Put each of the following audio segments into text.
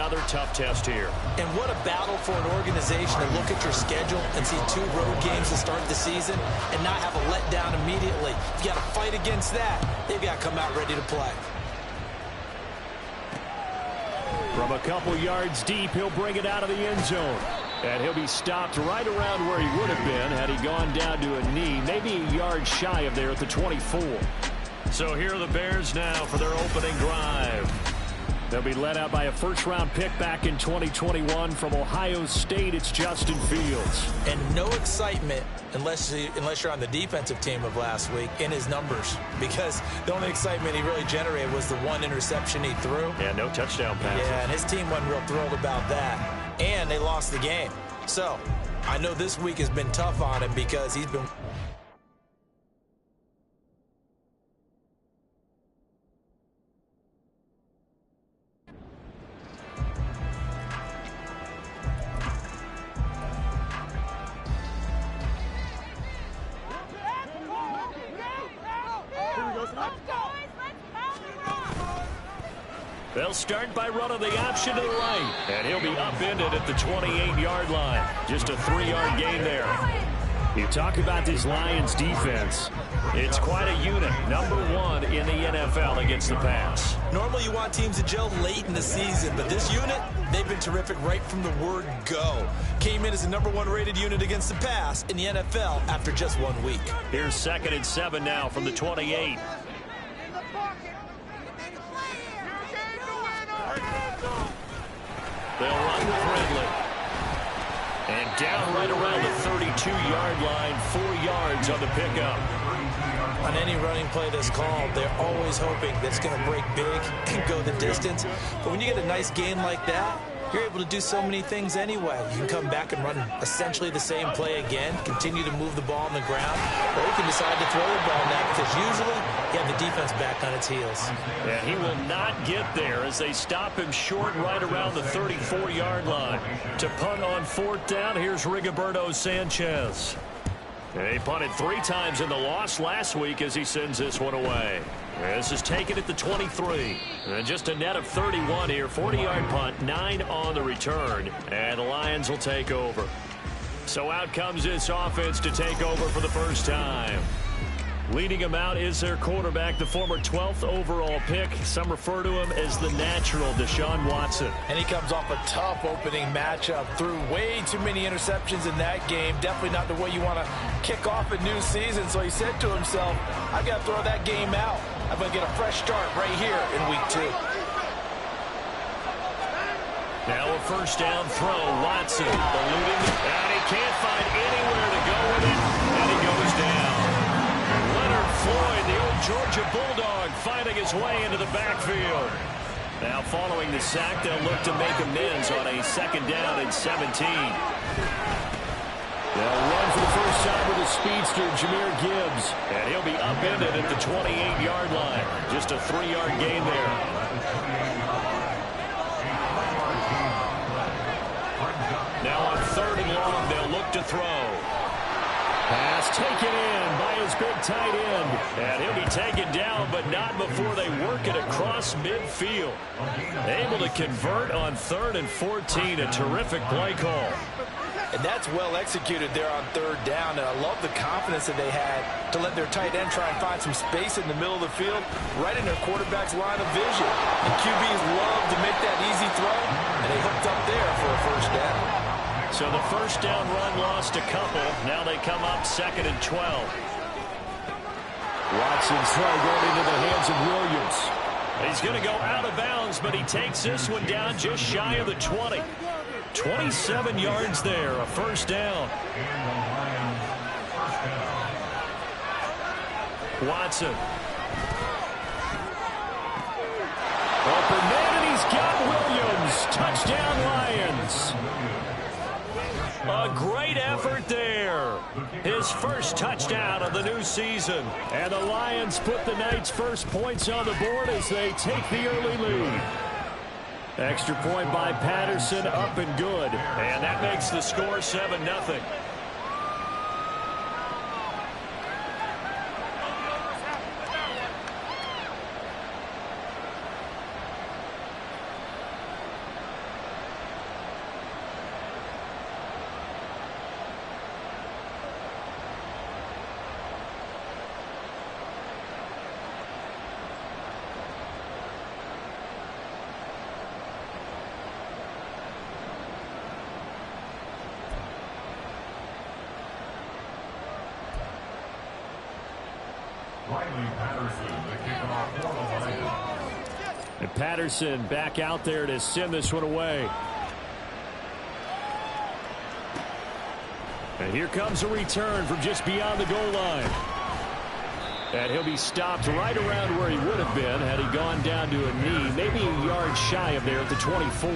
another tough test here. And what a battle for an organization to look at your schedule and see 2 road games to start the season and not have a letdown immediately. You've got to fight against that. They've got to come out ready to play. From a couple yards deep, he'll bring it out of the end zone. And he'll be stopped right around where he would have been had he gone down to a knee, maybe a yard shy of there at the 24. So here are the Bears now for their opening drive. They'll be led out by a first-round pick back in 2021 from Ohio State. It's Justin Fields. And no excitement unless you're on the defensive team of last week in his numbers, because the only excitement he really generated was the 1 interception he threw. Yeah, no touchdown passes. Yeah, and his team wasn't real thrilled about that. And they lost the game. So I know this week has been tough on him because he's been... They'll start by running the option to the right. And he'll be upended at the 28-yard line. Just a 3-yard gain there. You talk about this Lions defense. It's quite a unit. Number 1 in the NFL against the pass. Normally you want teams to gel late in the season, but this unit, they've been terrific right from the word go. Came in as the number 1 rated unit against the pass in the NFL after just 1 week. Here's 2nd and 7 now from the 28. They'll run with Ridley. And down right around the 32-yard line, 4 yards on the pickup. On any running play that's called, they're always hoping that it's going to break big and go the distance. But when you get a nice gain like that, you're able to do so many things anyway. You can come back and run essentially the same play again, continue to move the ball on the ground, or you can decide to throw the ball now because usually you have the defense back on its heels. And he will not get there as they stop him short right around the 34-yard line. To punt on 4th down, here's Rigoberto Sanchez. And he punted 3 times in the loss last week as he sends this one away. This is taken at the 23. And just a net of 31 here. 40-yard punt, 9 on the return. And the Lions will take over. So out comes this offense to take over for the first time. Leading him out is their quarterback, the former 12th overall pick. Some refer to him as the natural, Deshaun Watson. And he comes off a tough opening matchup. Threw way too many interceptions in that game. Definitely not the way you want to kick off a new season. So he said to himself, I got to throw that game out. I'm going to get a fresh start right here in week 2. Now a first down throw. Watson eluding, and he can't find anywhere to go with it. And he goes down. Leonard Floyd, the old Georgia Bulldog, finding his way into the backfield. Now following the sack, they'll look to make amends on a 2nd down and 17. They'll run for the first time with the speedster, Jahmyr Gibbs. And he'll be upended at the 28-yard line. Just a 3-yard gain there. Now on 3rd and long, they'll look to throw. Pass taken in by his big tight end. And he'll be taken down, but not before they work it across midfield. Able to convert on 3rd and 14. A terrific play call. And that's well executed there on 3rd down. And I love the confidence that they had to let their tight end try and find some space in the middle of the field, right in their quarterback's line of vision. And QBs love to make that easy throw, and they hooked up there for a first down. So the first down run lost a couple. Now they come up 2nd and 12. Watson's throw going into the hands of Williams. He's going to go out of bounds, but he takes this one down just shy of the 20. 27 yards there, a first down. Watson. Open man, and he's got Williams. Touchdown, Lions. A great effort there. His first touchdown of the new season. And the Lions put the Knights' first points on the board as they take the early lead. Extra point by Patterson, up and good. And that makes the score 7-0. And Patterson back out there to send this one away. And here comes a return from just beyond the goal line. And he'll be stopped right around where he would have been had he gone down to a knee, maybe a yard shy of there at the 24.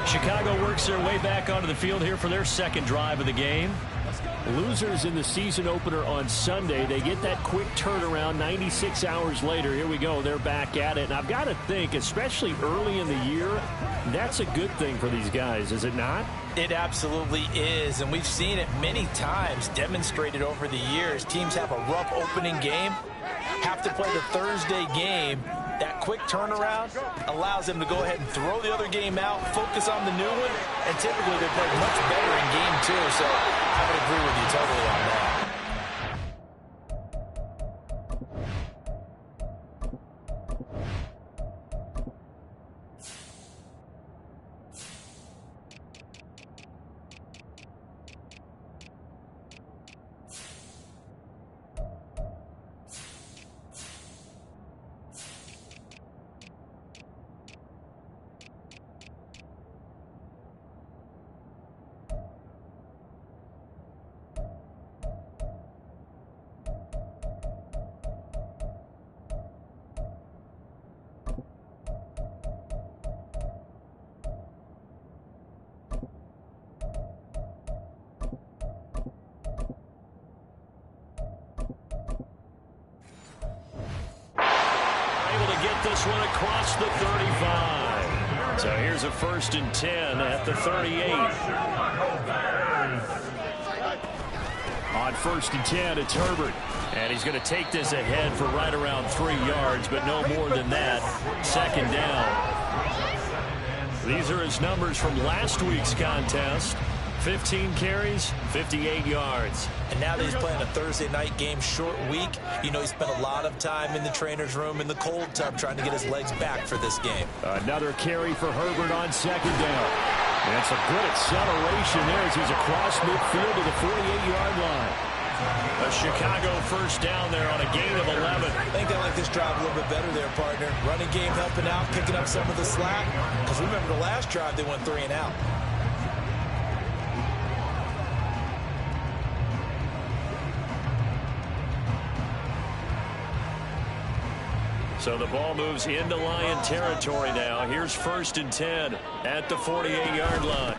Chicago works their way back onto the field here for their second drive of the game. Losers in the season opener on Sunday. They get that quick turnaround 96 hours later. Here we go. They're back at it. And I've got to think, especially early in the year, that's a good thing for these guys, is it not? It absolutely is, and we've seen it many times demonstrated over the years. Teams have a rough opening game, have to play the Thursday game. That quick turnaround allows them to go ahead and throw the other game out, focus on the new one, and typically they play much better in game two. So I would agree with you totally on that. This one across the 35. So here's a 1st and 10 at the 38. On 1st and 10, it's Herbert. And he's going to take this ahead for right around 3 yards, but no more than that. 2nd down. These are his numbers from last week's contest. 15 carries, 58 yards. And now that he's playing a Thursday night game, short week, you know he spent a lot of time in the trainer's room in the cold tub trying to get his legs back for this game. Another carry for Herbert on 2nd down. And some good acceleration there as he's across midfield to the 48-yard line. A Chicago 1st down there on a gain of 11. I think they like this drive a little bit better there, partner. Running game helping out, picking up some of the slack. Because remember the last drive, they went 3 and out. So the ball moves into Lion territory now. Here's 1st and 10 at the 48-yard line.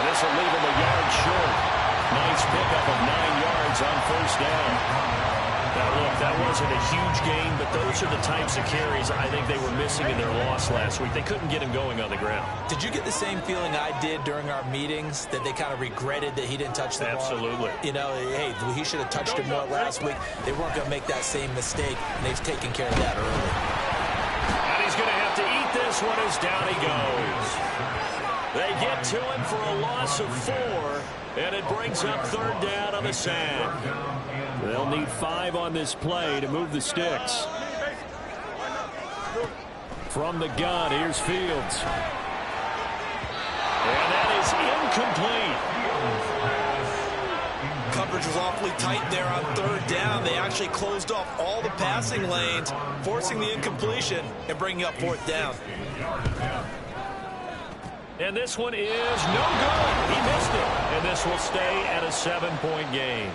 This will leave him a yard short. Nice pickup of 9 yards on 1st down. Now, look, that wasn't a huge gain, but those are the types of carries I think they were missing in their loss last week. They couldn't get him going on the ground. Did you get the same feeling I did during our meetings, that they kind of regretted that he didn't touch the ball? Absolutely. You know, hey, he should have touched it more last week. They weren't going to make that same mistake, and they've taken care of that early. And he's going to have to eat this one as down he goes. They get to him for a loss of 4, and it brings up 3rd down on the sand. They'll need 5 on this play to move the sticks. From the gun, here's Fields. And that is incomplete. Coverage was awfully tight there on third down. They actually closed off all the passing lanes, forcing the incompletion and bringing up fourth down. And this one is no good. He missed it. And this will stay at a 7-point game.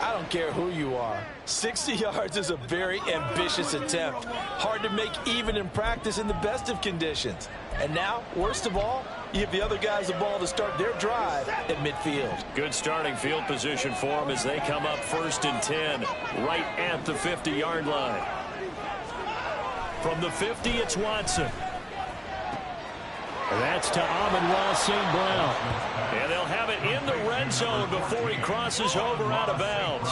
I don't care who you are. 60 yards is a very ambitious attempt. Hard to make even in practice in the best of conditions. And now, worst of all, you give the other guys the ball to start their drive at midfield. Good starting field position for them as they come up 1st and 10, right at the 50-yard line. From the 50, it's Watson. That's to Amon-Ra St. Brown. And they'll have it in the red zone before he crosses over out of bounds.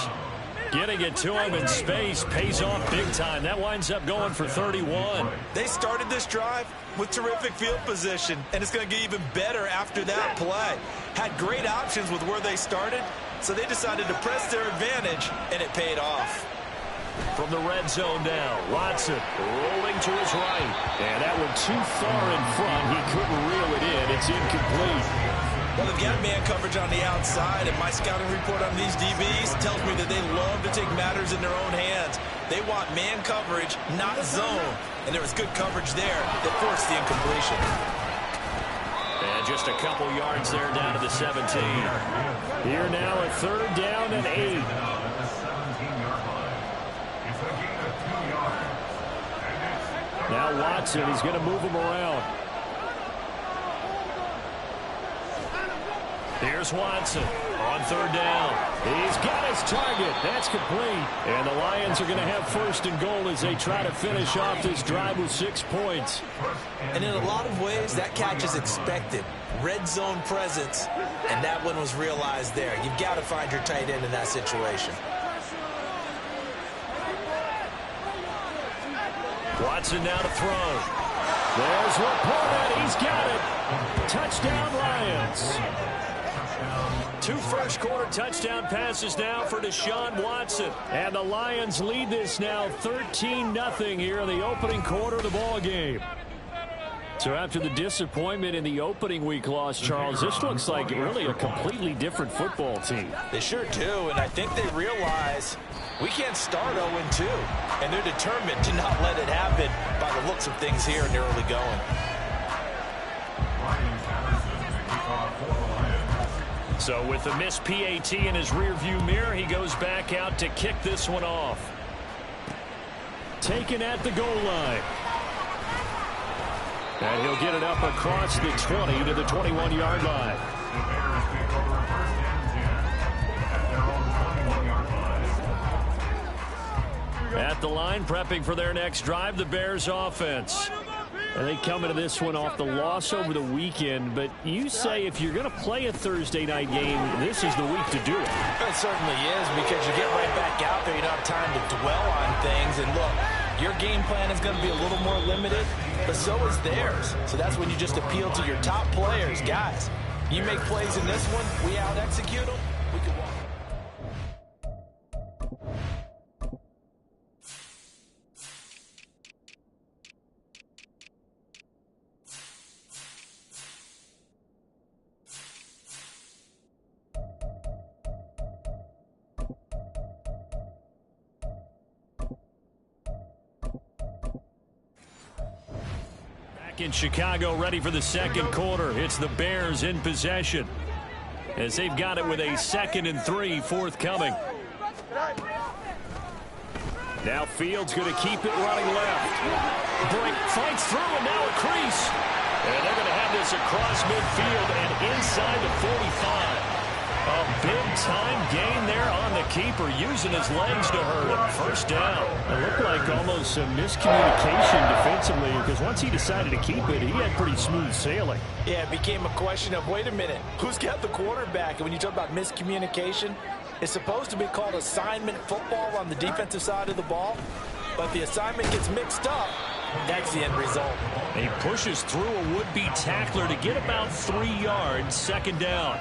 Getting it to him in space pays off big time. That winds up going for 31. They started this drive with terrific field position, and it's going to get even better after that play. Had great options with where they started, so they decided to press their advantage, and it paid off. From the red zone now, Watson rolling to his right. And that one too far in front. He couldn't reel it in. It's incomplete. Well, they've got man coverage on the outside, and my scouting report on these DBs tells me that they love to take matters in their own hands. They want man coverage, not zone. And there was good coverage there that forced the incompletion. And just a couple yards there down to the 17. Here now at 3rd down and 8. Now Watson, he's going to move him around. Here's Watson on 3rd down. He's got his target. That's complete. And the Lions are going to have 1st and goal as they try to finish off this drive with 6 points. And in a lot of ways, that catch is expected. Red zone presence, and that one was realized there. You've got to find your tight end in that situation. Watson now to throw. There's Laporta. He's got it. Touchdown, Lions. 2 first-quarter touchdown passes now for Deshaun Watson. And the Lions lead this now 13-0 here in the opening quarter of the ball game. So after the disappointment in the opening week loss, Charles, this looks like really a completely different football team. They sure do, and I think they realize we can't start 0-2, and they're determined to not let it happen by the looks of things here in the early going. So with the missed PAT in his rearview mirror, he goes back out to kick this one off. Taken at the goal line. And he'll get it up across the 20 to the 21-yard line. At the line, prepping for their next drive, the Bears offense. And they come into this one off the loss over the weekend. But you say if you're going to play a Thursday night game, this is the week to do it. It certainly is, because you get right back out there. You don't have time to dwell on things. And look, your game plan is going to be a little more limited, but so is theirs. So that's when you just appeal to your top players. Guys, you make plays in this one, we out-execute them, we can walk. In Chicago, ready for the second quarter. It's the Bears in possession as they've got it with a 2nd and 3 forthcoming. Now Fields going to keep it running left. Bright fights through, and now a crease. And they're going to have this across midfield and inside the 45. A big-time gain there on the keeper, using his legs to hurt him. First down. It looked like almost some miscommunication defensively, because once he decided to keep it, he had pretty smooth sailing. Yeah, it became a question of, wait a minute, who's got the quarterback? And when you talk about miscommunication, it's supposed to be called assignment football on the defensive side of the ball. But if the assignment gets mixed up, that's the end result. And he pushes through a would-be tackler to get about 3 yards, 2nd down.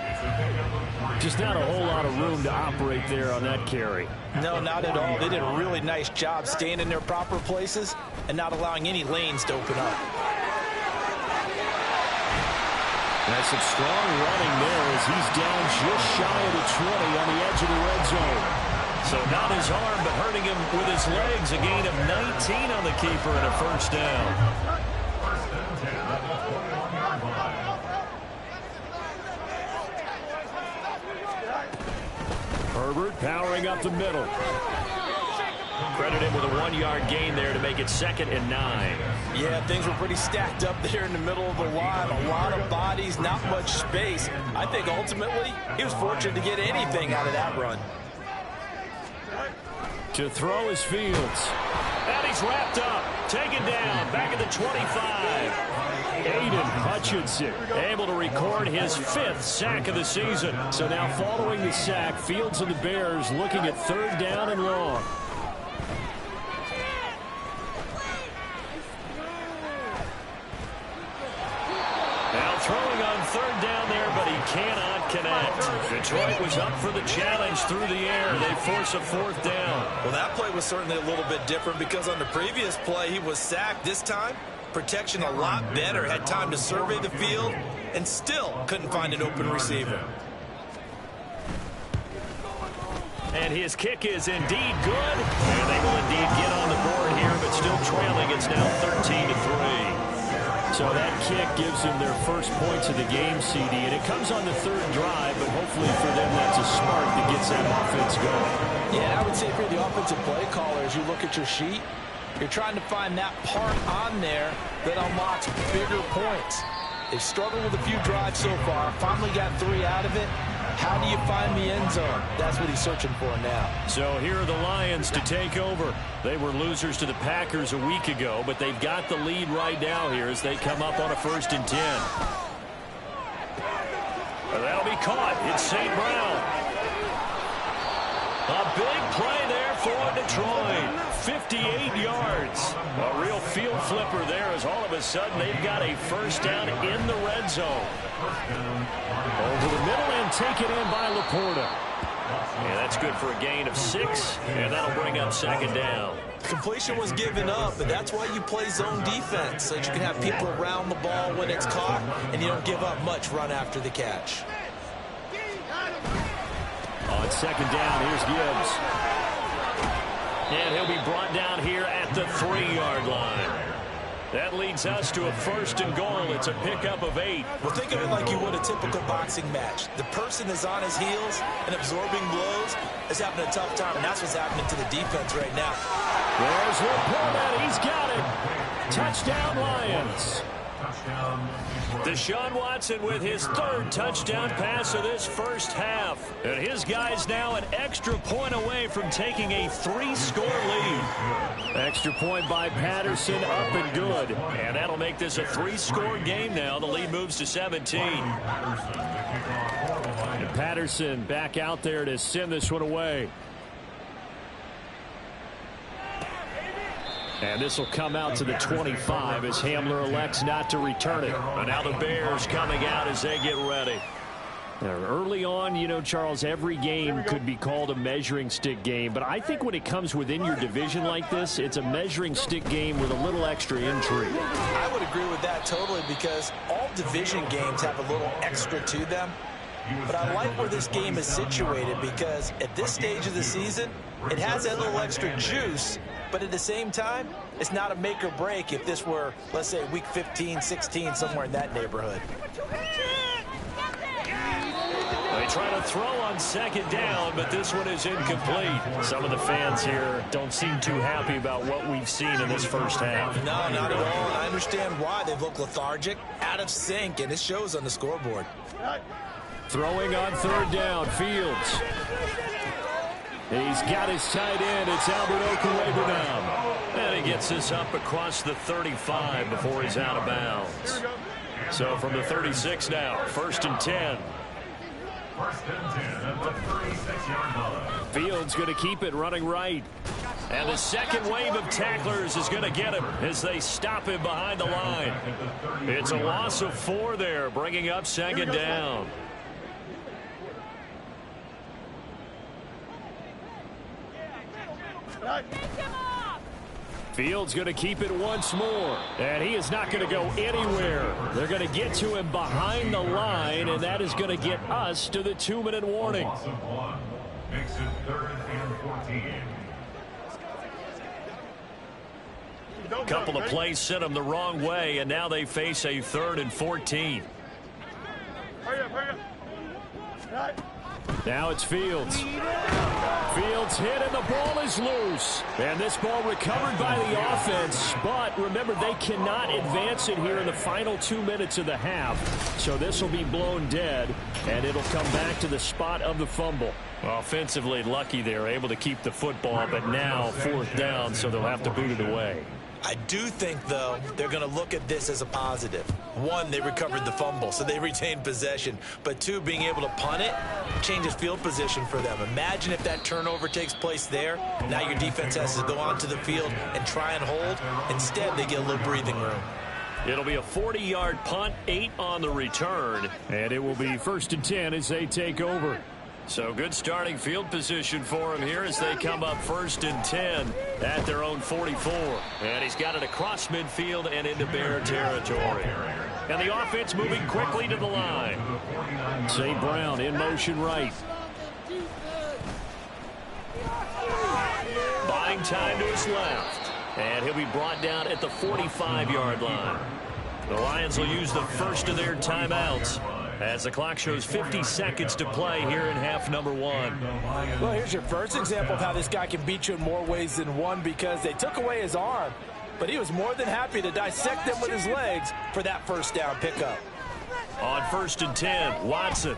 Just not a whole lot of room to operate there on that carry. No, not at all. They did a really nice job staying in their proper places and not allowing any lanes to open up. That's some strong running there as he's down just shy of the 20 on the edge of the red zone. So not his arm, but hurting him with his legs. A gain of 19 on the keeper and a first down. Herbert powering up the middle. Credit him with a 1-yard gain there to make it 2nd and 9. Yeah, things were pretty stacked up there in the middle of the line. A lot of bodies, not much space. I think ultimately he was fortunate to get anything out of that run. To throw is Fields. And he's wrapped up. Taken down. Back at the 25. Aiden Hutchinson able to record his 5th sack of the season. So now following the sack, Fields and the Bears looking at 3rd down and long. Now throwing on 3rd down there, but he cannot connect. Detroit was up for the challenge through the air. They force a 4th down. Well, that play was certainly a little bit different because on the previous play he was sacked. This time, protection a lot better. Had time to survey the field and still couldn't find an open receiver. And his kick is indeed good. And they will indeed get on the board here, but still trailing. It's now 13-3. So that kick gives them their first points of the game, CD. And it comes on the 3rd drive, but hopefully for them that's a spark that gets that offense going. Yeah, I would say if you're the offensive play caller, as you look at your sheet, you're trying to find that part on there that unlocks bigger points. They've struggled with a few drives so far. Finally got 3 out of it. How do you find the end zone? That's what he's searching for now. So here are the Lions to take over. They were losers to the Packers a week ago, but they've got the lead right now here as they come up on a 1st and 10. And that'll be caught. It's St. Brown. A big play there for Detroit. 58 yards. A real field flipper there as all of a sudden they've got a 1st down in the red zone. Over the middle and taken in by Laporta. Yeah, that's good for a gain of 6, and that'll bring up 2nd down. Completion was given up, but that's why you play zone defense, so that you can have people around the ball when it's caught, and you don't give up much run after the catch. On 2nd down, here's Gibbs. And he'll be brought down here at the 3-yard line. That leads us to a 1st and goal. It's a pickup of 8. Well, think of it like you would a typical boxing match. The person is on his heels and absorbing blows is having a tough time, and that's what's happening to the defense right now. There's Laporta. He's got it. Touchdown, Lions. Deshaun Watson with his 3rd touchdown pass of this first half. And his guys now an extra point away from taking a 3-score lead. Extra point by Patterson, up and good. And that'll make this a 3-score game now. The lead moves to 17. And Patterson back out there to send this one away. And this will come out to the 25 as Hamler elects not to return it. And now the Bears coming out as they get ready. Now, early on, you know, Charles, every game could be called a measuring stick game. But I think when it comes within your division like this, it's a measuring stick game with a little extra intrigue. I would agree with that totally because all division games have a little extra to them. But I like where this game is situated because at this stage of the season, it has that little extra juice. But at the same time, it's not a make or break if this were, let's say, week 15, 16, somewhere in that neighborhood. They try to throw on 2nd down, but this one is incomplete. Some of the fans here don't seem too happy about what we've seen in this first half. No, not at all. And I understand why. They've looked lethargic, out of sync, and it shows on the scoreboard. Throwing on 3rd down, Fields. He's got his tight end. It's Albert Okwuegbunam now. And he gets this up across the 35 before he's out of bounds. So from the 36 now, 1st and 10. Fields going to keep it running right. And the second wave of tacklers is going to get him as they stop him behind the line. It's a loss of 4 there, bringing up 2nd down. Fields going to keep it once more, and he is not going to go anywhere. They're going to get to him behind the line, and that is going to get us to the 2-minute warning. Makes it 3rd and 14. Couple of plays sent them the wrong way, and now they face a 3rd and 14. Hurry up. Now it's Fields. Fields hit, and the ball is loose. And this ball recovered by the offense. But remember, they cannot advance it here in the final 2 minutes of the half. So this will be blown dead, and it'll come back to the spot of the fumble. Offensively lucky they're able to keep the football, but now 4th down, so they'll have to boot it away. I do think, though, they're going to look at this as a positive. 1, they recovered the fumble, so they retained possession. But 2, being able to punt it changes field position for them. Imagine if that turnover takes place there. Now your defense has to go onto the field and try and hold. Instead, they get a little breathing room. It'll be a 40-yard punt, 8 on the return. And it will be 1st and 10 as they take over. So good starting field position for him here as they come up 1st and 10 at their own 44. And he's got it across midfield and into Bear territory. And the offense moving quickly to the line. St. Brown in motion right. Buying time to his left. And he'll be brought down at the 45-yard line. The Lions will use the first of their timeouts as the clock shows 50 seconds to play here in half number 1. Well, here's your first example of how this guy can beat you in more ways than one, because they took away his arm, but he was more than happy to dissect them with his legs for that 1st down pickup. On 1st and 10, Watson.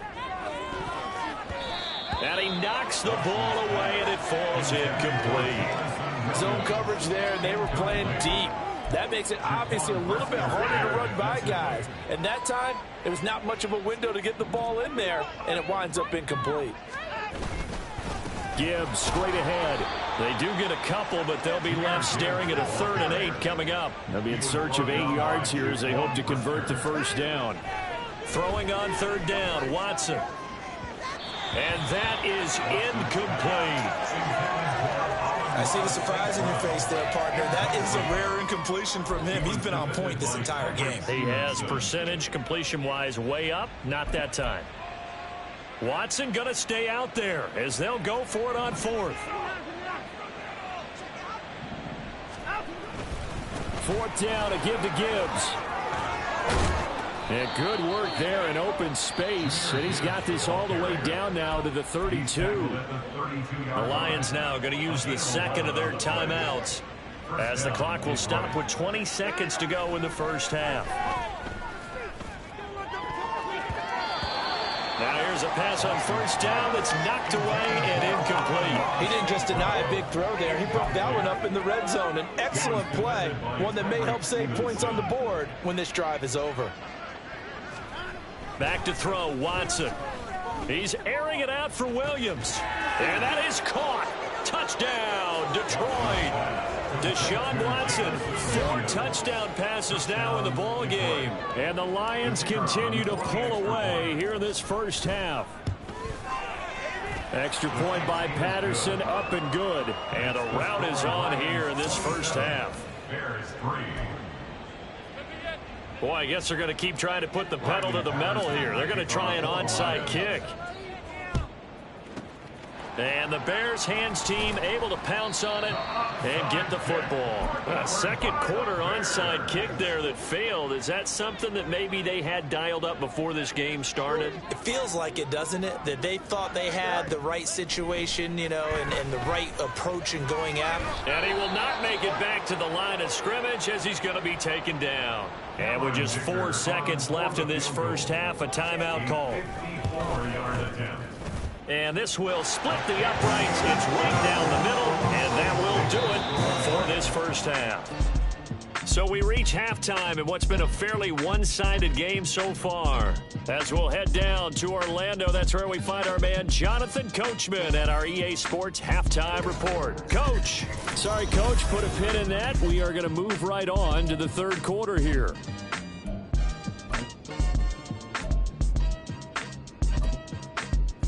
And he knocks the ball away, and it falls incomplete. Zone coverage there, and they were playing deep. That makes it obviously a little bit harder to run by guys. And that time, there was not much of a window to get the ball in there, and it winds up incomplete. Gibbs straight ahead. They do get a couple, but they'll be left staring at a 3rd and 8 coming up. They'll be in search of 8 yards here as they hope to convert the 1st down. Throwing on 3rd down, Watson. And that is incomplete. I see the surprise in your face there, partner. That is a rare incompletion from him. He's been on point this entire game. He has percentage completion-wise way up. Not that time. Watson going to stay out there as they'll go for it on 4th. 4th down, a give to Gibbs. And good work there in open space. And he's got this all the way down now to the 32. The Lions now going to use the 2nd of their timeouts as the clock will stop with 20 seconds to go in the 1st half. Now here's a pass on 1st down that's knocked away and incomplete. He didn't just deny a big throw there. He broke that one up in the red zone. An excellent play, one that may help save points on the board when this drive is over. Back to throw, Watson. He's airing it out for Williams. And that is caught. Touchdown, Detroit. Deshaun Watson, 4 touchdown passes now in the ball game. And the Lions continue to pull away here in this 1st half. Extra point by Patterson, up and good. And a rout is on here in this 1st half. Boy, I guess they're going to keep trying to put the pedal to the metal here. They're going to try an onside kick. And the Bears hands team able to pounce on it and get the football. A 2nd quarter onside kick there that failed. Is that something that maybe they had dialed up before this game started? It feels like it, doesn't it? That they thought they had the right situation, you know, and the right approach in going at it. And he will not make it back to the line of scrimmage as he's going to be taken down. And with just 4 seconds left in this 1st half, a timeout call. And this will split the uprights. It's right down the middle, and that will do it for this 1st half. So we reach halftime in what's been a fairly one-sided game so far. As we'll head down to Orlando, that's where we find our man Jonathan Coachman at our EA Sports Halftime Report. Coach. Sorry, Coach, put a pin in that. We are going to move right on to the 3rd quarter here.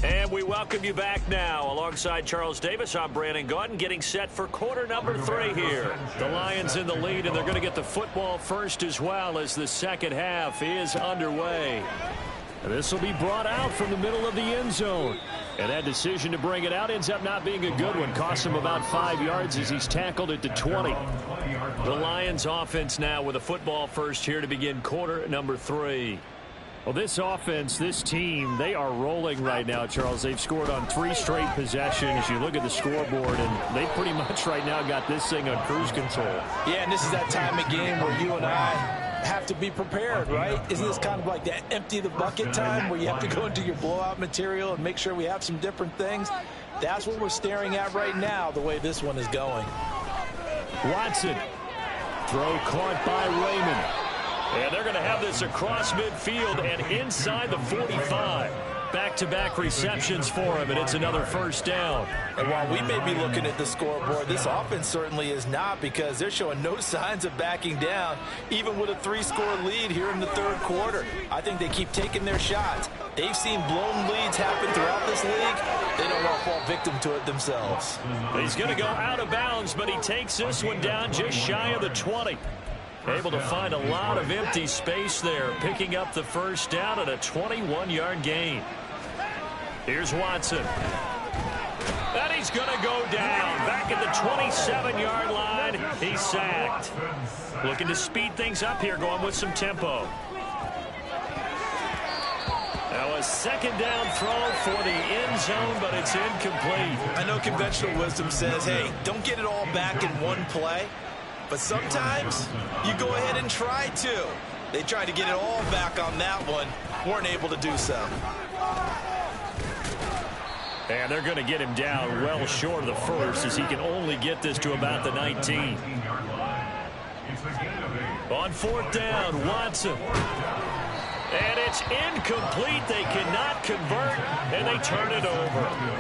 And we welcome you back now. Alongside Charles Davis, I'm Brandon Gaudin, getting set for quarter number 3 here. The Lions in the lead, and they're going to get the football first as well as the second half is underway. This will be brought out from the middle of the end zone. And that decision to bring it out ends up not being a good one. Costs him about 5 yards as he's tackled at the 20. The Lions offense now with a football first here to begin quarter number 3. Well, this offense, this team, they are rolling right now, Charles. They've scored on 3 straight possessions. You look at the scoreboard, and they pretty much right now got this thing on cruise control. Yeah, and this is that time of game where you and I have to be prepared, right? Isn't this kind of like that empty the bucket time where you have to go into your blowout material and make sure we have some different things? That's what we're staring at right now, the way this one is going. Watson. Throw caught by Raymond. And they're going to have this across midfield and inside the 45. Back-to-back receptions for him, and it's another first down. And while we may be looking at the scoreboard, this offense certainly is not, because they're showing no signs of backing down, even with a 3-score lead here in the third quarter. I think they keep taking their shots. They've seen blown leads happen throughout this league. They don't want to fall victim to it themselves. He's going to go out of bounds, but he takes this one down just shy of the 20. Able to find a lot of empty space there, picking up the first down at a 21-yard gain. Here's Watson. And he's going to go down. Back at the 27-yard line. He's sacked. Looking to speed things up here, going with some tempo. Now a second down throw for the end zone, but it's incomplete. I know conventional wisdom says, hey, don't get it all back in one play. But sometimes you go ahead and try to. They tried to get it all back on that one. Weren't able to do so. And they're going to get him down well short of the first, as he can only get this to about the 19. On fourth down, Watson. And it's incomplete. They cannot convert, and they turn it over.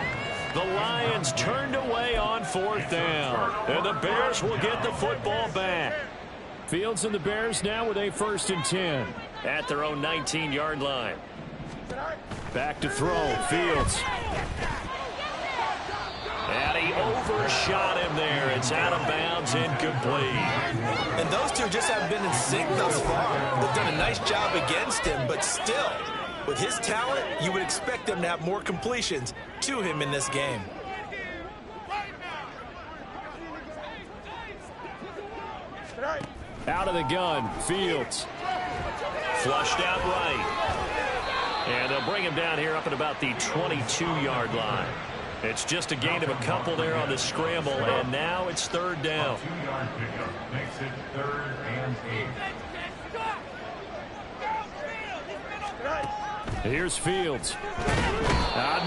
The Lions turned away on fourth down, and the Bears will get the football back. Fields and the Bears now with a 1st and 10 at their own 19-yard line. Back to throw, Fields. And he overshot him there. It's out of bounds, incomplete. And those two just haven't been in sync thus far. They've done a nice job against him, but still, with his talent, you would expect them to have more completions to him in this game. Out of the gun, Fields. Flushed out right. And they'll bring him down here up at about the 22-yard line. It's just a gain of a couple there on the scramble, and now it's third down. 2-yard pickup makes it 3rd and 8. Here's Fields.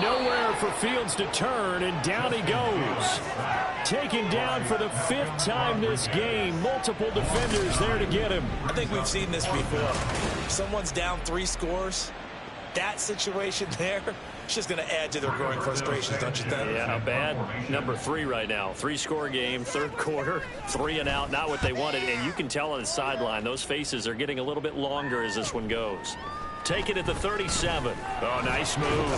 Nowhere for Fields to turn, and down he goes. Taken down for the 5th time this game. Multiple defenders there to get him. I think we've seen this before. If someone's down 3 scores, that situation there, it's just going to add to their growing frustrations, don't you think? Yeah, a bad number 3 right now. 3-score game, third quarter, 3 and out, not what they wanted. And you can tell on the sideline, those faces are getting a little bit longer as this one goes. Take it at the 37. Oh, nice move.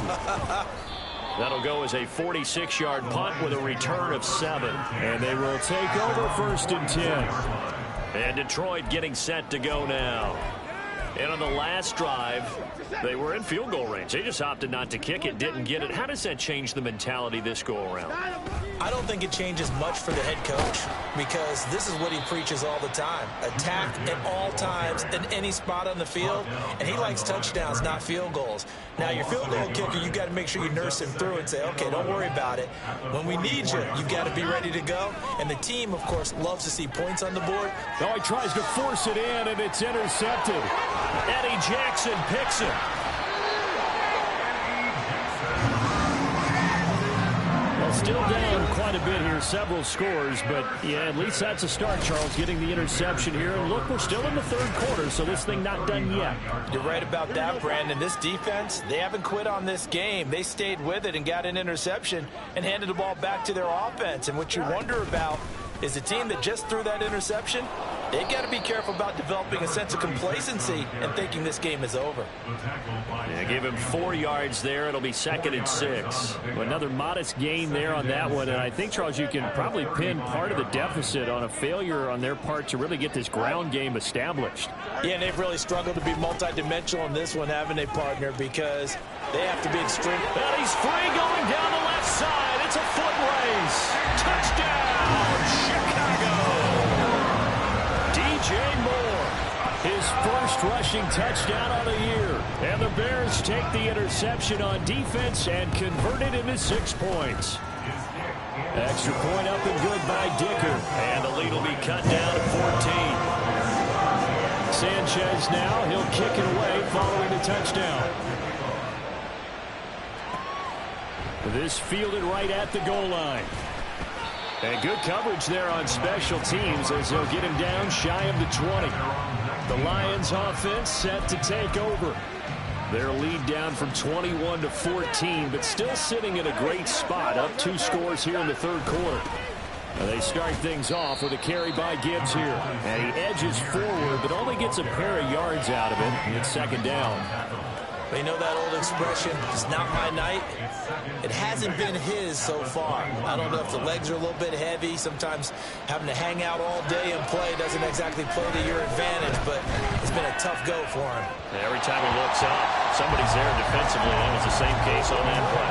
That'll go as a 46-yard punt with a return of 7. And they will take over 1st and 10. And Detroit getting set to go now. And on the last drive, they were in field goal range. They just opted not to kick it, didn't get it. How does that change the mentality this go-around? I don't think it changes much for the head coach, because this is what he preaches all the time. Attack at all times in any spot on the field, and he likes touchdowns, not field goals. Now, your field goal kicker, you've got to make sure you nurse him through and say, okay, don't worry about it. When we need you, you've got to be ready to go. And the team, of course, loves to see points on the board. Oh, he tries to force it in, and it's intercepted. Eddie Jackson picks it. Well, still down quite a bit here, several scores, but yeah, at least that's a start, Charles, getting the interception here. And look, we're still in the third quarter, so this thing not done yet. You're right about that, Brandon. This defense, they haven't quit on this game. They stayed with it and got an interception and handed the ball back to their offense. And what you wonder about is the team that just threw that interception, They got to be careful about developing a sense of complacency and thinking this game is over. Yeah, give him 4 yards there. It'll be 2nd and 6. Another modest gain there on that one. And I think, Charles, you can probably pin part of the deficit on a failure on their part to really get this ground game established. Yeah, and they've really struggled to be multidimensional in this one, haven't they, partner? Because they have to be extreme. And he's free going down the left side. It's a foot race. Touchdown, Chicago. DJ Moore, his first rushing touchdown on the year. And the Bears take the interception on defense and convert it into 6 points. Extra point up and good by Dicker. And the lead will be cut down to 14. Sanchez now, he'll kick it away following the touchdown. This fielded right at the goal line. And good coverage there on special teams as they'll get him down shy of the 20. The Lions offense set to take over. Their lead down from 21 to 14, but still sitting in a great spot, up 2 scores here in the 3rd quarter. They start things off with a carry by Gibbs here. And he edges forward, but only gets a pair of yards out of it. And it's 2nd down. But you know that old expression, it's not my night? It hasn't been his so far. I don't know if the legs are a little bit heavy. Sometimes having to hang out all day and play doesn't exactly play to your advantage, but it's been a tough go for him. Every time he looks up, somebody's there defensively. That was the same case on that play.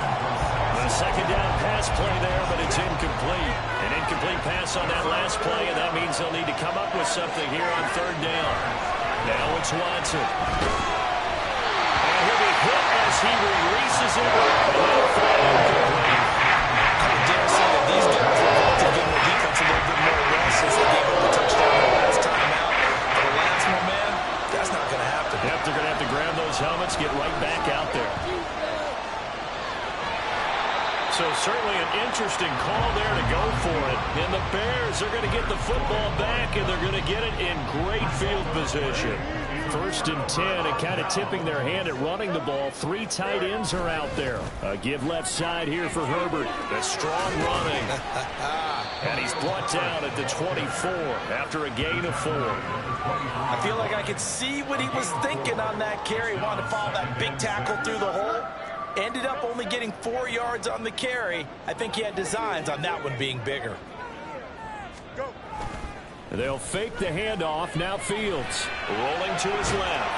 A 2nd down pass play there, but it's incomplete. An incomplete pass on that last play, and that means they'll need to come up with something here on 3rd down. Now it's Watson. He'll be hit as he releases it. I dare say that these guys are about to give the defense a little bit more rest since they gave up the touchdown the last time out. For the last one, man, that's not going to happen. Yep, they're going to have to grab those helmets, get right back out there. So certainly an interesting call there to go for it. And the Bears are going to get the football back, and they're going to get it in great field position. 1st and 10, and kind of tipping their hand at running the ball. 3 tight ends are out there. A give left side here for Herbert. A strong running. And he's brought down at the 24 after a gain of 4. I feel like I could see what he was thinking on that carry. Wanted to follow that big tackle through the hole. Ended up only getting 4 yards on the carry. I think he had designs on that one being bigger. They'll fake the handoff. Now Fields rolling to his left.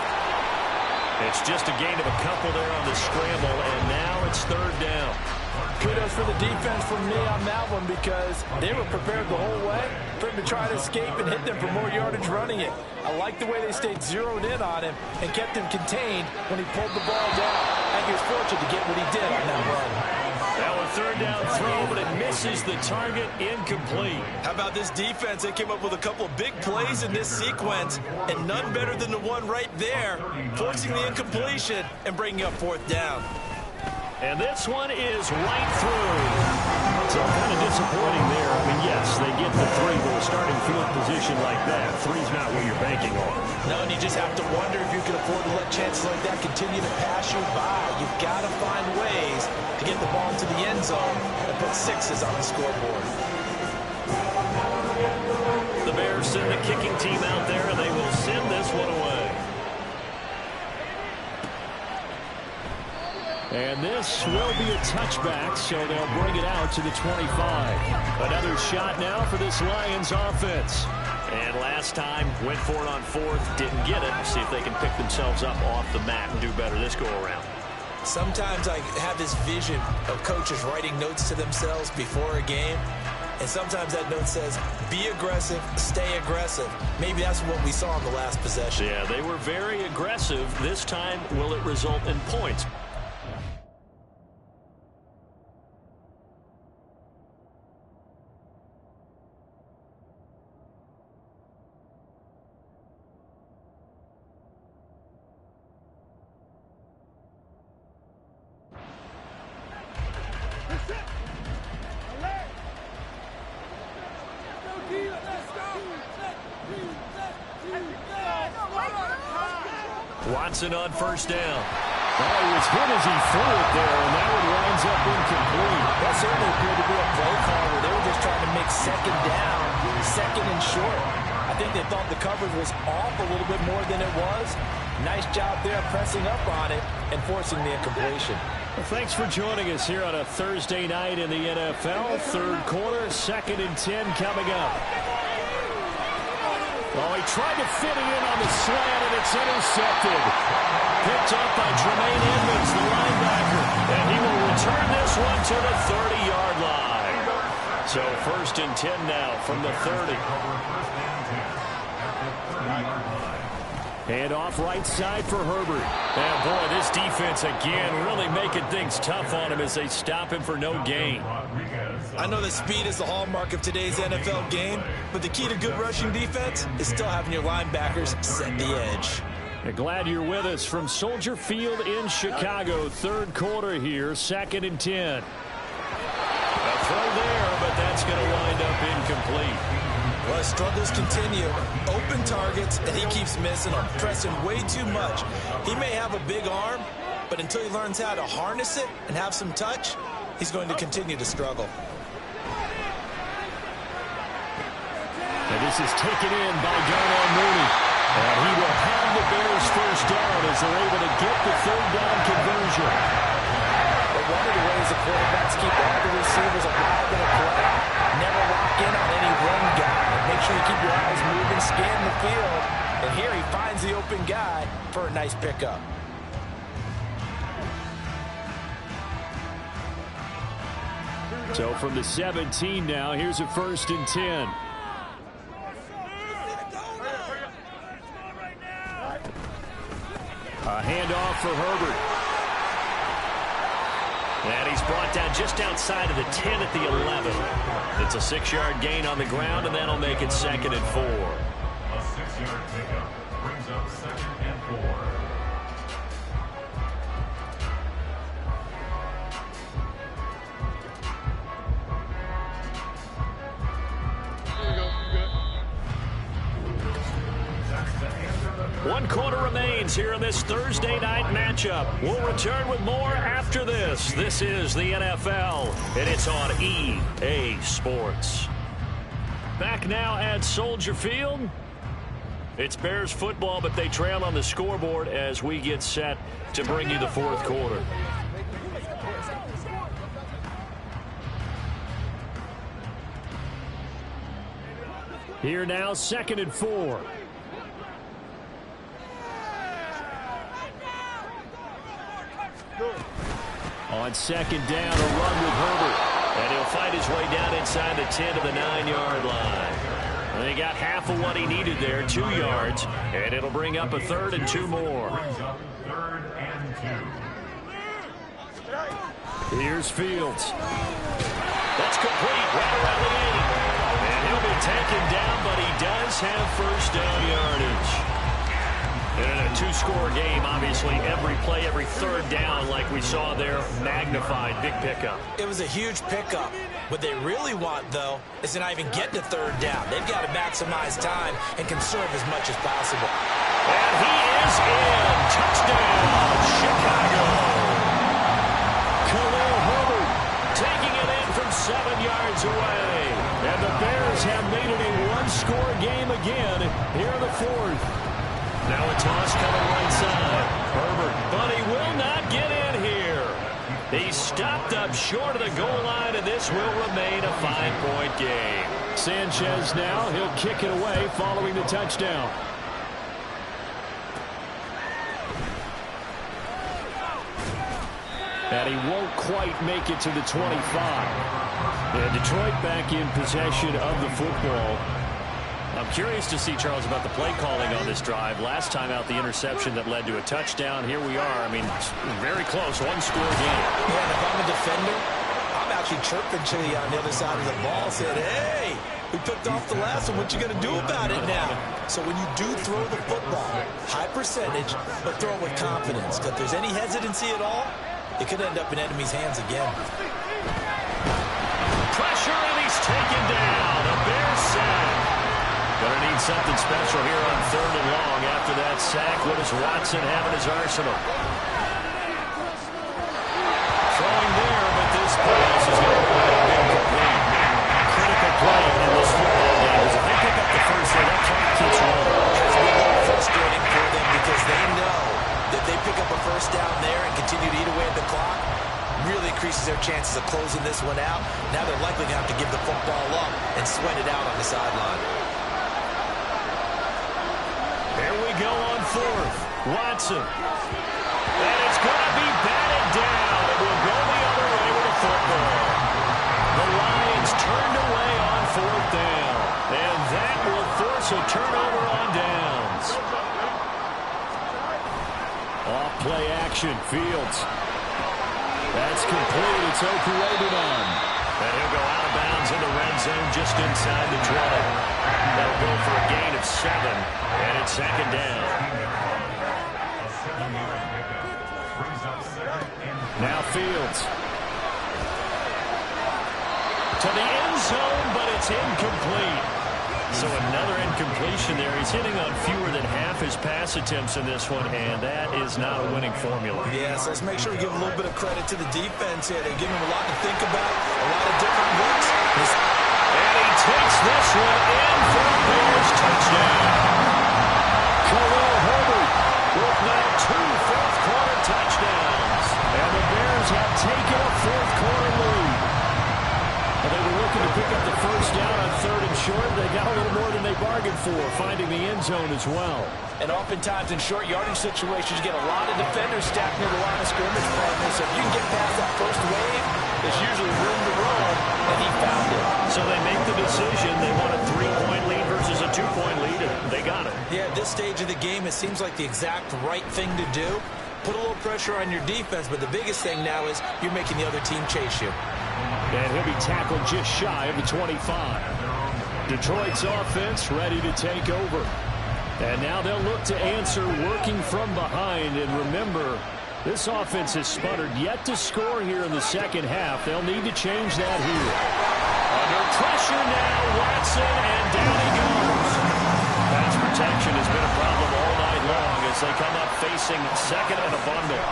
It's just a gain of a couple there on the scramble, and now it's 3rd down. Kudos for the defense from me on that one because they were prepared the whole way for him to try to escape and hit them for more yardage running it. I like the way they stayed zeroed in on him and kept him contained when he pulled the ball down. I think he was fortunate to get what he did on that run. Now a 3rd down throw, but it misses the target, incomplete. How about this defense? They came up with a couple of big plays in this sequence, and none better than the one right there, forcing the incompletion and bringing up 4th down. And this one is right through. So kind of disappointing there. I mean, yes, they get the 3, but a starting field position like that, 3's not what you're banking on. No, and you just have to wonder if you can afford to let chances like that continue to pass you by. You've got to find ways to get the ball to the end zone and put 6s on the scoreboard. The Bears send the kicking team out there, and they will send this one away. And this will be a touchback, so they'll bring it out to the 25. Another shot now for this Lions offense. And last time, went for it on 4th, didn't get it. See if they can pick themselves up off the mat and do better this go-around. Sometimes I have this vision of coaches writing notes to themselves before a game. And sometimes that note says, be aggressive, stay aggressive. Maybe that's what we saw in the last possession. Yeah, they were very aggressive. This time, will it result in points? Watson on 1st down. Oh, he was hit as he threw it there, and that one winds up incomplete. That certainly appeared to be a play call where they were just trying to make 2nd down, 2nd and short. I think they thought the coverage was off a little bit more than it was. Nice job there pressing up on it and forcing the incompletion. Well, thanks for joining us here on a Thursday night in the NFL. Third quarter, 2nd and 10 coming up. Oh, he tried to fit it in on the slant, and it's intercepted. Picked up by Tremaine Edmonds, the linebacker. And he will return this one to the 30-yard line. So 1st and 10 now from the 30. Hand off right side for Herbert. And boy, this defense again really making things tough on him as they stop him for no gain. I know that speed is the hallmark of today's NFL game, but the key to good rushing defense is still having your linebackers set the edge. Glad you're with us from Soldier Field in Chicago. Third quarter here, 2nd and 10. A throw there, but that's going to wind up incomplete. Well, struggles continue. Open targets, and he keeps missing them, pressing way too much. He may have a big arm, but until he learns how to harness it and have some touch, he's going to continue to struggle. And this is taken in by Darnell Mooney. And he will have the Bears first down as they're able to get the third down conversion. But one of the ways the quarterbacks keep all the receivers alive in a play, never lock in on any one guy. Make sure you keep your eyes moving, scan the field. And here he finds the open guy for a nice pickup. So from the 17 now, here's a 1st and 10. A handoff for Herbert. And he's brought down just outside of the 10 at the 11. It's a 6-yard gain on the ground, and that'll make it 2nd and 4. A 6-yard pickup brings up 2nd and 4. One quarter remains here in this Thursday night matchup. We'll return with more after this. This is the NFL, and it's on EA Sports. Back now at Soldier Field. It's Bears football, but they trail on the scoreboard as we get set to bring you the fourth quarter. Here now, 2nd and 4. On 2nd down, a run with Herbert. And he'll fight his way down inside the 10 to the 9-yard line. And he got half of what he needed there, 2 yards. And it'll bring up a 3rd and 2 more. Brings up 3rd and 2. Here's Fields. That's complete right around the 8. And he'll be taken down, but he does have first down yardage. And in a 2-score game, obviously, every play, every third down, like we saw there, magnified. Big pickup. It was a huge pickup. What they really want, though, is to not even get to 3rd down. They've got to maximize time and conserve as much as possible. And he is in. Touchdown, Chicago. Khalil Herbert taking it in from 7 yards away. And the Bears have made it a 1-score game again here in the 4th. Now a toss coming right side. Herbert, but he will not get in here. He's stopped up short of the goal line, and this will remain a 5-point game. Sanchez now, he'll kick it away following the touchdown. And he won't quite make it to the 25. And Detroit back in possession of the football. I'm curious to see, Charles, about the play calling on this drive. Last time out, the interception that led to a touchdown. Here we are. I mean, very close, 1-score game. Yeah, and if I'm a defender, I'm actually chirping Chili on the other side of the ball, saying, hey, we picked off the last one. What you going to do about it now? So when you do throw the football, high percentage, but throw it with confidence. Because if there's any hesitancy at all, it could end up in enemy's hands again. Pressure, and he's taken down. A Bears sack. Gonna need something special here on 3rd and long after that sack. What does Watson have in his arsenal? Throwing there, but this pass is going to be incomplete. Critical play in this football game. Because if they pick up the first, they're not trying chances of closing this one out. Now they're likely going to have to give the football up and sweat it out on the sideline. Here we go on fourth. Watson. And it's going to be batted down. It will go the other way with the football. The Lions turned away on fourth down. And that will force a turnover on downs. Off play action. Fields. That's complete. It's Okurebunon. And he'll go out of bounds in the red zone just inside the 20. That'll go for a gain of 7. And it's second down. Now Fields. To the end zone, but it's incomplete. So another incompletion there. He's hitting on fewer than half his pass attempts in this one, and that is not a winning formula. Yeah, so let's make sure we give a little bit of credit to the defense here. They're giving him a lot to think about, a lot of different looks. And he takes this one in for a Bears touchdown. Khalil Herbert with now 2 fourth-quarter touchdowns. And the Bears have taken a fourth-quarter lead. They were looking to pick up the first down on 3rd and short. They got a little more than they bargained for, finding the end zone as well. And oftentimes in short yardage situations, you get a lot of defenders stacked near the line of scrimmage, partner. So if you can get past that first wave, there's usually room to run, and he found it. So they make the decision. They want a 3-point lead versus a 2-point lead, and they got it. Yeah, at this stage of the game, it seems like the exact right thing to do. Put a little pressure on your defense, but the biggest thing now is you're making the other team chase you. And he'll be tackled just shy of the 25. Detroit's offense ready to take over. And now they'll look to answer working from behind. And remember, this offense has sputtered yet to score here in the second half. They'll need to change that here. Under pressure now, Watson, and down he goes. Pass protection has been a problem all night long as they come up facing second and a bundle.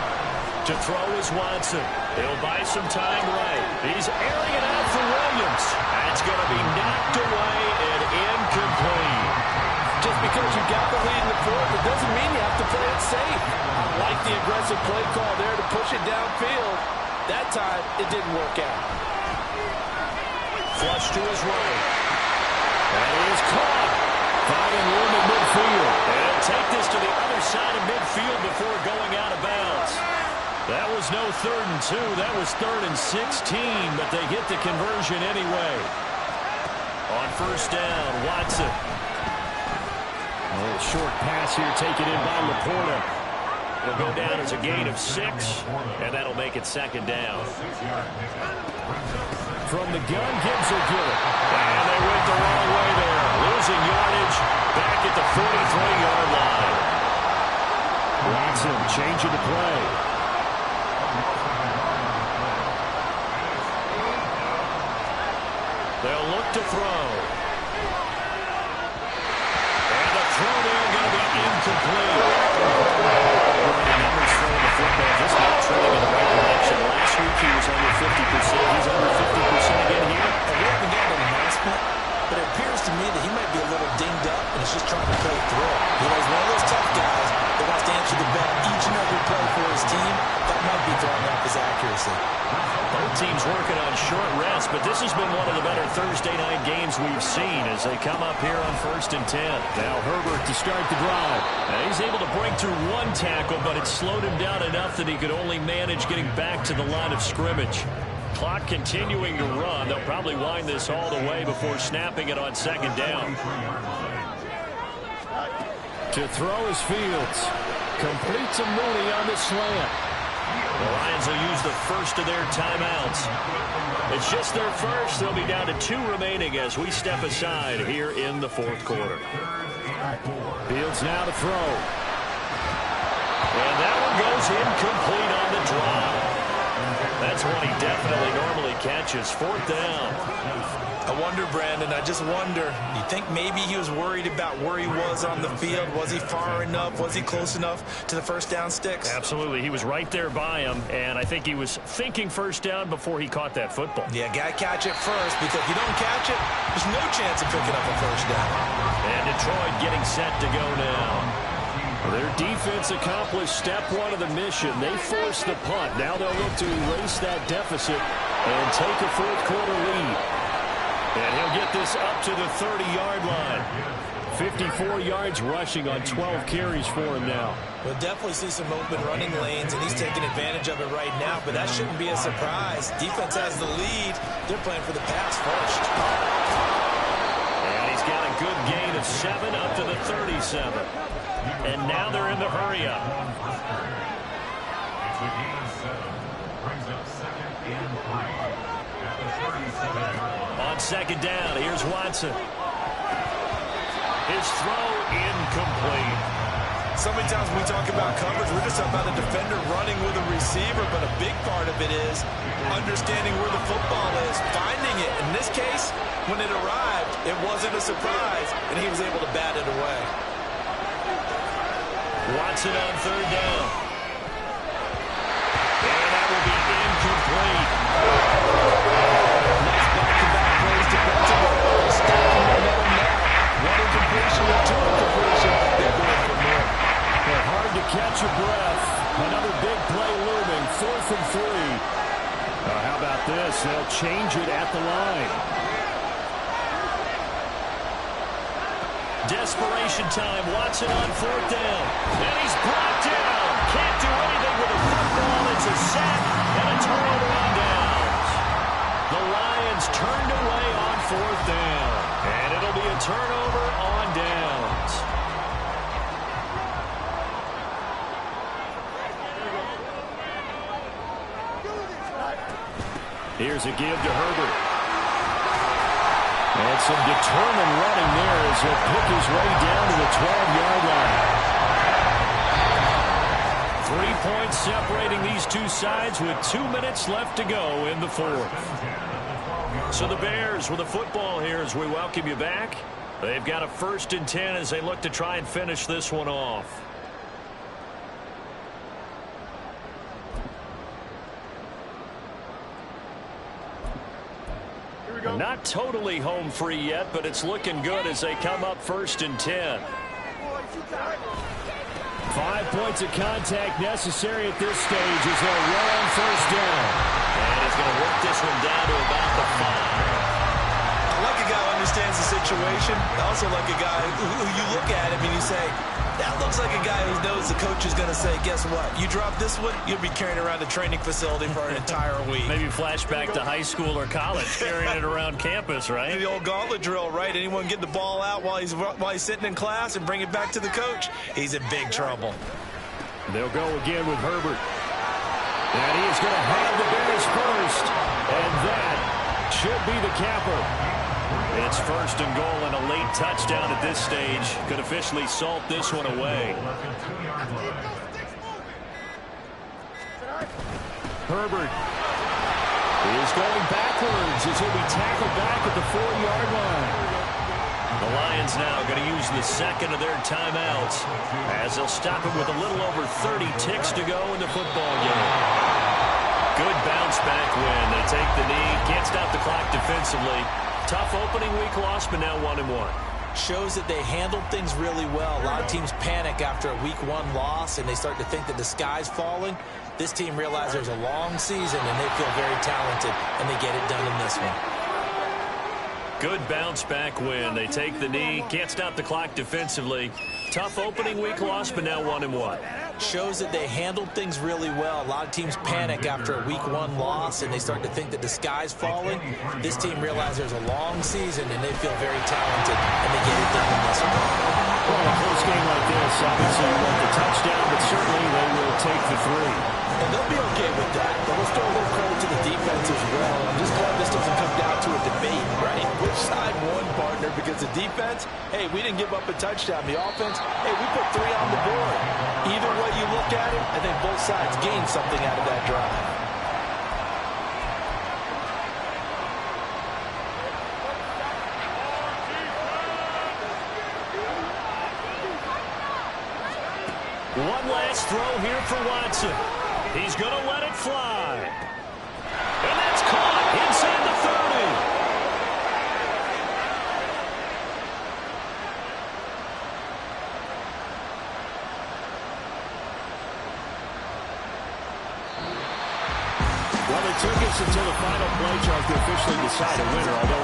To throw is Watson. He'll buy some time right. He's airing it out for Williams. That's going to be knocked away and incomplete. Just because you got the lead in the fourth, it doesn't mean you have to play it safe. I like the aggressive play call there to push it downfield. That time, it didn't work out. Flush to his right. And he is caught. Finding room at midfield. And he'll take this to the other side of midfield before going out of bounds. That was no 3rd and 2. That was 3rd and 16, but they get the conversion anyway. On first down, Watson. A little short pass here taken in by Laporta. It'll go down as a gain of 6, and that'll make it second down. From the gun, Gibbs will get it. And they went the wrong way there. Losing yardage back at the 43-yard line. Watson changing the play. They'll look to throw. And the throw there going to be incomplete. The numbers throwing the football just not trending in the right direction. Last week he was under 50%. He's under 50% again here. And we haven't gotten an announcement, but it appears to me that he might be a little dinged up and is just trying to play through it. You know, he's one of those tough guys that wants to answer the bell each and every play for his team. That might be throwing off his accuracy. Both teams working on short rest, but this has been one of the better Thursday night games we've seen as they come up here on 1st and 10. Now Herbert to start the drive. And he's able to break through one tackle, but it slowed him down enough that he could only manage getting back to the line of scrimmage. Clock continuing to run. They'll probably wind this all the way before snapping it on second down. To throw is Fields. Complete to Mooney on the slant. The Lions will use the first of their timeouts. It's just their first. They'll be down to 2 remaining as we step aside here in the 4th quarter. Fields now to throw. And that one goes incomplete on the drive. That's one he definitely normally catches. 4th down. I wonder, Brandon, I just wonder, you think maybe he was worried about where he was on the field? Was he far enough? Was he close enough to the first down sticks? Absolutely. He was right there by him, and I think he was thinking first down before he caught that football. Yeah, got to catch it first, because if you don't catch it, there's no chance of picking up a first down. And Detroit getting set to go now. Their defense accomplished step 1 of the mission. They forced the punt. Now they'll look to erase that deficit and take a fourth-quarter lead. And he'll get this up to the 30-yard line. 54 yards rushing on 12 carries for him now. We'll definitely see some open running lanes, and he's taking advantage of it right now, but that shouldn't be a surprise. Defense has the lead. They're playing for the pass first. And he's got a good gain of 7 up to the 37. And now they're in the hurry-up. It's a gain of 7. Brings up 2nd and 3 at the 37-yard line. On second down, here's Watson. His throw incomplete. So many times when we talk about coverage, we're just talking about a defender running with a receiver, but a big part of it is understanding where the football is, finding it. In this case, when it arrived, it wasn't a surprise, and he was able to bat it away. Watson on third down. And that will be incomplete. Nice back-to-back plays defensively. Stacking momentum now. One incompletion or two incompletion. They're going for more. They're hard to catch your breath. Another big play looming. 4th and 3. How about this? They'll change it at the line. Desperation time. Watson on 4th down. And he's brought down. Can't do anything with a football. It's a sack and a turnover on downs. The Lions turned away on 4th down. And it'll be a turnover on downs. Here's a give to Herbert. And some determined running there as he'll pick his way down to the 12-yard line. 3 points separating these two sides with 2 minutes left to go in the fourth. So the Bears with the football here as we welcome you back. They've got a 1st and 10 as they look to try and finish this one off. Not totally home free yet, but it's looking good as they come up 1st and 10. 5 points of contact necessary at this stage as they'll run on 1st down. And he's going to work this one down to about the 5. I like a guy who understands the situation. I also like a guy who you look at him and you say, that looks like a guy who knows the coach is going to say, guess what? You drop this one, you'll be carrying around a training facility for an entire week. Maybe flashback to high school or college, carrying it around campus, right? The old gauntlet drill, right? Anyone get the ball out while he's sitting in class and bring it back to the coach? He's in big trouble. They'll go again with Herbert. And he's going to have the Bears first. And that should be the capper. It's 1st and goal and a late touchdown at this stage. Could officially salt this one away. Herbert is going backwards as he'll be tackled back at the 4-yard line. The Lions now going to use the 2nd of their timeouts as they'll stop it with a little over 30 ticks to go in the football game. Good bounce back win. They take the knee. Can't stop the clock defensively. Tough opening week loss, but now 1-1. Shows that they handled things really well. A lot of teams panic after a week 1 loss, and they start to think that the sky's falling. This team realizes there's a long season, and they feel very talented, and they get it done in this one. Good bounce back win. They take the knee. Can't stop the clock defensively. Tough opening week loss, but now 1-1. Shows that they handled things really well. A lot of teams panic after a week 1 loss, and they start to think that the sky's falling. This team realizes there's a long season, and they feel very talented, and they get it done in this one. Well, a close game like this, obviously you want the touchdown, but certainly they will take the 3. And they'll be okay with that, but let's throw a little credit to the defense as well. I'm just glad this doesn't come down to a debate, right? Which side won, partner? Because the defense, hey, we didn't give up a touchdown. The offense, hey, we put 3 on the board. Either way you look at it, I think both sides gained something out of that drive. One last throw here for Watson. He's going to let it fly. And that's caught inside the 30. Well, they took a until the final play, Charles, to officially decide a winner, although